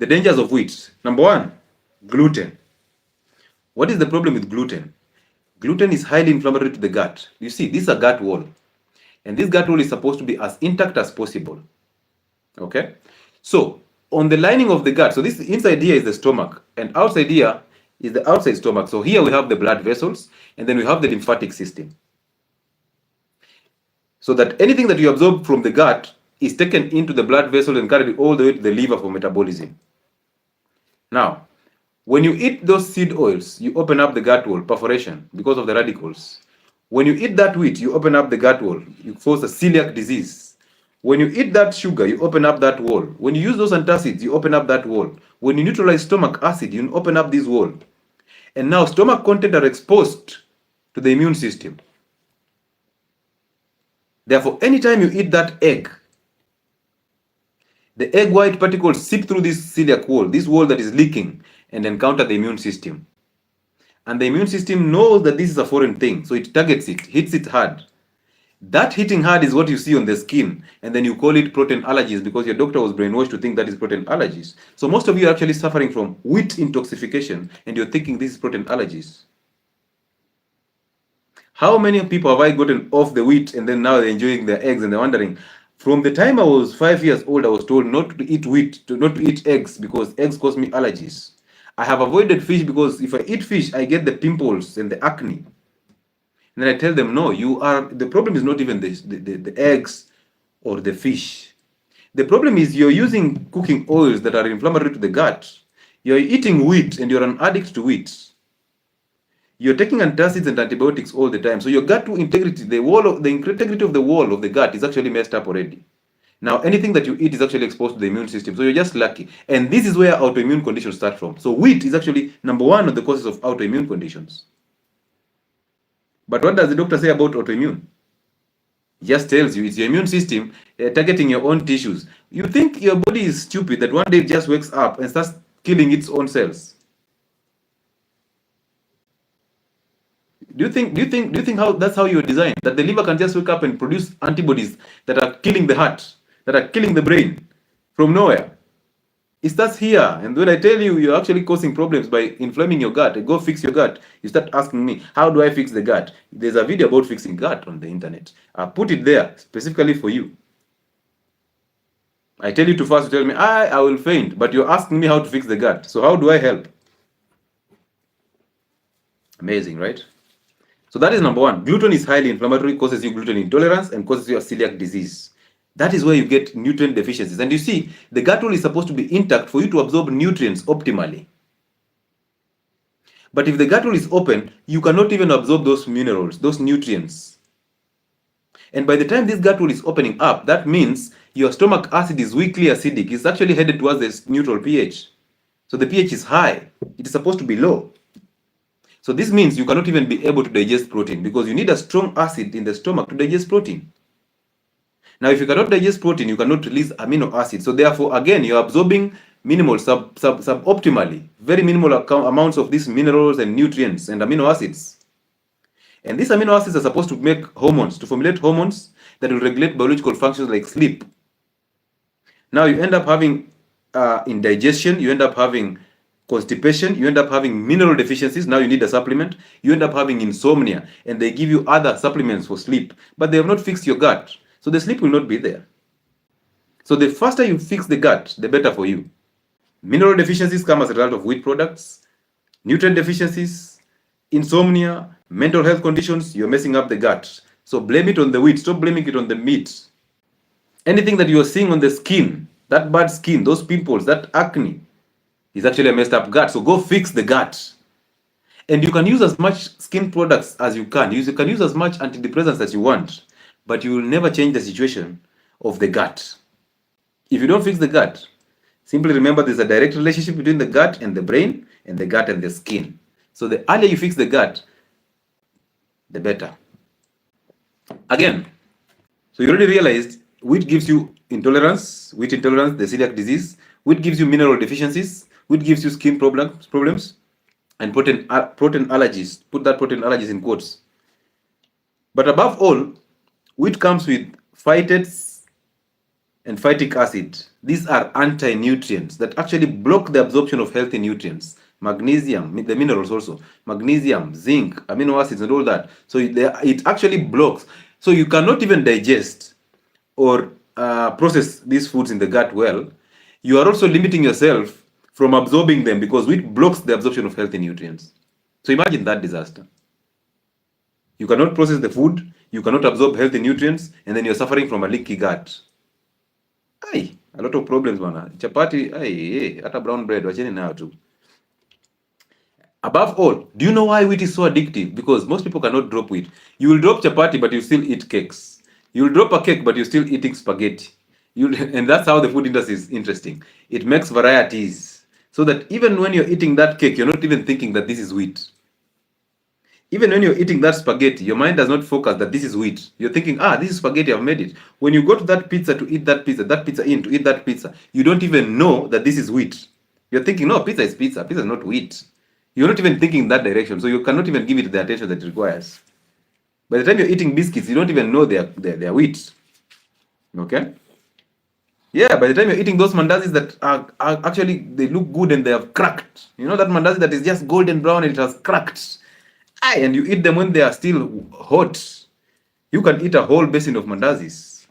The dangers of wheat. Number one, gluten. What is the problem with gluten? Gluten is highly inflammatory to the gut. You see, this is a gut wall. And this gut wall is supposed to be as intact as possible. Okay? So, on the lining of the gut, so this inside here is the stomach, and outside here is the outside stomach. So here we have the blood vessels, and then we have the lymphatic system. So that anything that you absorb from the gut is taken into the blood vessel and carried all the way to the liver for metabolism. Now, when you eat those seed oils, you open up the gut wall, perforation, because of the radicals. When you eat that wheat, you open up the gut wall, you cause a celiac disease. When you eat that sugar, you open up that wall. When you use those antacids, you open up that wall. When you neutralize stomach acid, you open up this wall. And now stomach content are exposed to the immune system. Therefore, anytime you eat that egg, the egg white particles seep through this celiac wall, this wall that is leaking, and encounter the immune system. And the immune system knows that this is a foreign thing, so it targets it, hits it hard. That hitting hard is what you see on the skin, and then you call it protein allergies because your doctor was brainwashed to think that is protein allergies. So most of you are actually suffering from wheat intoxication, and you're thinking this is protein allergies. How many people have I gotten off the wheat and then now they're enjoying their eggs and they're wondering, from the time I was 5 years old, I was told not to eat wheat, not to eat eggs because eggs cause me allergies. I have avoided fish because if I eat fish, I get the pimples and the acne. And then I tell them, no, the problem is not even the eggs or the fish. The problem is you're using cooking oils that are inflammatory to the gut. You're eating wheat and you're an addict to wheat. You're taking antacids and antibiotics all the time. So your gut integrity, the integrity of the wall of the gut is actually messed up already. Now, anything that you eat is actually exposed to the immune system. So you're just lucky. And this is where autoimmune conditions start from. So wheat is actually number one of the causes of autoimmune conditions. But what does the doctor say about autoimmune? He just tells you it's your immune system targeting your own tissues. You think your body is stupid that one day it just wakes up and starts killing its own cells. Do you think how that's how you're designed? That the liver can just wake up and produce antibodies that are killing the heart, that are killing the brain from nowhere? It starts here. And when I tell you you're actually causing problems by inflaming your gut, go fix your gut, you start asking me, how do I fix the gut? There's a video about fixing gut on the internet. I put it there specifically for you. I tell you to fast, you tell me, I will faint, but you're asking me how to fix the gut. So how do I help? Amazing, right? So that is number one. Gluten is highly inflammatory, causes you gluten intolerance, and causes you a celiac disease. That is where you get nutrient deficiencies. And you see, the gut wall is supposed to be intact for you to absorb nutrients optimally. But if the gut wall is open, you cannot even absorb those minerals, those nutrients. And by the time this gut wall is opening up, that means your stomach acid is weakly acidic. It's actually headed towards the neutral pH. So the pH is high. It is supposed to be low. So this means you cannot even be able to digest protein because you need a strong acid in the stomach to digest protein. Now, if you cannot digest protein, you cannot release amino acids. So therefore, again, you're absorbing minimal, suboptimally, very minimal amounts of these minerals and nutrients and amino acids. And these amino acids are supposed to make hormones, to formulate hormones that will regulate biological functions like sleep. Now you end up having indigestion, you end up having constipation, you end up having mineral deficiencies. Now you need a supplement. You end up having insomnia, and they give you other supplements for sleep, but they have not fixed your gut. So the sleep will not be there. So the faster you fix the gut, the better for you. Mineral deficiencies come as a result of wheat products, nutrient deficiencies, insomnia, mental health conditions. You're messing up the gut. So blame it on the wheat. Stop blaming it on the meat. Anything that you're seeing on the skin, that bad skin, those pimples, that acne, is actually a messed up gut. So go fix the gut. And you can use as much skin products as you can. You can use as much antidepressants as you want, but you will never change the situation of the gut. If you don't fix the gut, simply remember there's a direct relationship between the gut and the brain and the gut and the skin. So the earlier you fix the gut, the better. Again, so you already realized wheat gives you intolerance, the celiac disease. Wheat gives you mineral deficiencies. Wheat gives you skin problems, and protein allergies. Put that protein allergies in quotes. But above all, wheat comes with phytates, and phytic acid. These are anti-nutrients that actually block the absorption of healthy nutrients. Magnesium, the minerals also, magnesium, zinc, amino acids, and all that. So it actually blocks. So you cannot even digest or process these foods in the gut well. You are also limiting yourself from absorbing them because it blocks the absorption of healthy nutrients. So imagine that disaster. You cannot process the food, you cannot absorb healthy nutrients, and then you're suffering from a leaky gut. Ay, a lot of problems, man. Chapati, ay, hata brown bread, wacheni nayo tu. Above all, do you know why wheat is so addictive? Because most people cannot drop wheat. You will drop chapati, but you still eat cakes. You will drop a cake, but you're still eating spaghetti. And that's how the food industry is interesting. It makes varieties. So that even when you're eating that cake, you're not even thinking that this is wheat. Even when you're eating that spaghetti, your mind does not focus that this is wheat. You're thinking, this is spaghetti, I've made it. When you go to that pizza to eat that pizza in to eat that pizza, you don't even know that this is wheat. You're thinking, no, pizza is pizza. Pizza is not wheat. You're not even thinking in that direction, so you cannot even give it the attention that it requires. By the time you're eating biscuits, you don't even know they're wheat. Okay? Yeah, by the time you're eating those mandazis that are actually, they look good and they have cracked. You know that mandazi that is just golden brown and it has cracked. And you eat them when they are still hot. You can eat a whole basin of mandazis.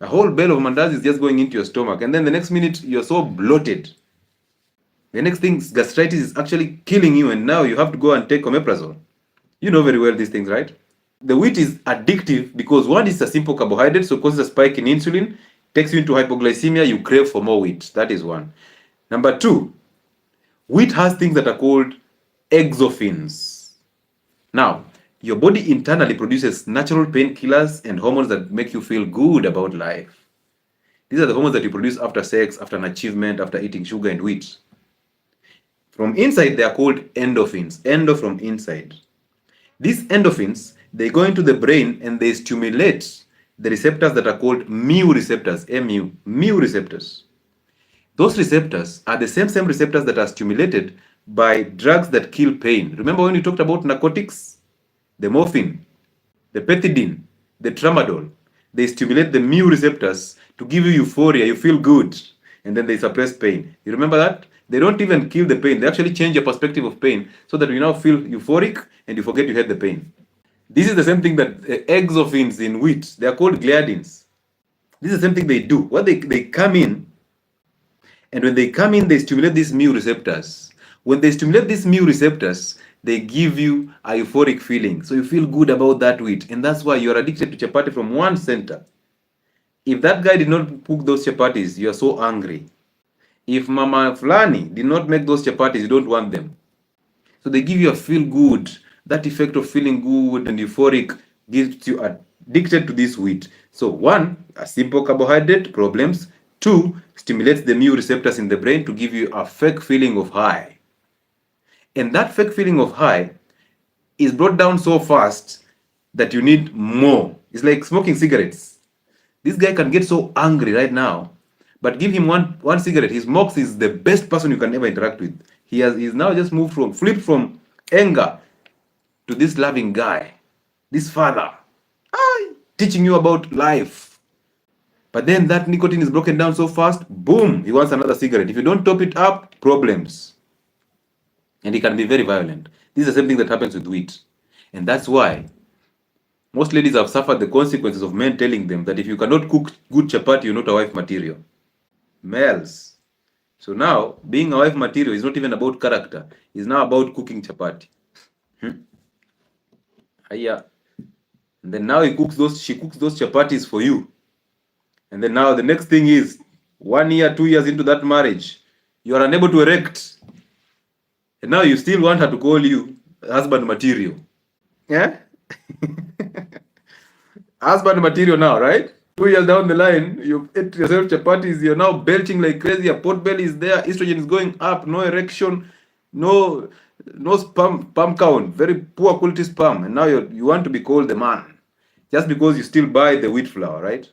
A whole bale of mandazis just going into your stomach. And then the next minute, you're so bloated. The next thing, gastritis is actually killing you, and now you have to go and take omeprazole. You know very well these things, right? The wheat is addictive because one is a simple carbohydrate, so causes a spike in insulin, takes you into hypoglycemia, you crave for more wheat. That is one. Number two, wheat has things that are called exophins. Now, your body internally produces natural painkillers and hormones that make you feel good about life. These are the hormones that you produce after sex, after an achievement, after eating sugar and wheat. From inside, they are called endorphins. Endo from inside. These endorphins, they go into the brain and they stimulate the receptors that are called mu receptors. Mu receptors. Those receptors are the same receptors that are stimulated by drugs that kill pain. Remember when we talked about narcotics? The morphine, the pethidine, the tramadol. They stimulate the mu receptors to give you euphoria. You feel good. And then they suppress pain. You remember that? They don't even kill the pain. They actually change your perspective of pain so that you now feel euphoric and you forget you had the pain. This is the same thing that exophins in wheat, they are called gliadins. This is the same thing they do. What they come in, and when they come in, they stimulate these mu receptors. When they stimulate these mu receptors, they give you a euphoric feeling. So you feel good about that wheat. And that's why you're addicted to chapati from one center. If that guy did not cook those chapatis, you're so angry. If Mama Fulani did not make those chapatis, you don't want them. So they give you a feel good. That effect of feeling good and euphoric gives you addicted to this wheat. So one, a simple carbohydrate, problems. Two, stimulates the mu receptors in the brain to give you a fake feeling of high. And that fake feeling of high is brought down so fast that you need more. It's like smoking cigarettes. This guy can get so angry right now, but give him one cigarette. His Mox is the best person you can ever interact with. He's now just flipped from anger to this loving guy, this father, teaching you about life. But then that nicotine is broken down so fast, boom, he wants another cigarette. If you don't top it up, problems. And he can be very violent. This is the same thing that happens with wheat. And that's why most ladies have suffered the consequences of men telling them that if you cannot cook good chapati, you're not a wife material. Males. So now, being a wife material is not even about character. It's now about cooking chapati. And then now she cooks those chapatis for you. And then now the next thing is 1 year, 2 years into that marriage, you are unable to erect. And now you still want her to call you husband material. Yeah? Husband material now, right? 2 years down the line, you've ate yourself chapatis, you're now belching like crazy, your pot belly is there, estrogen is going up, no erection, no sperm count, very poor quality sperm, and now you want to be called the man just because you still buy the wheat flour, right?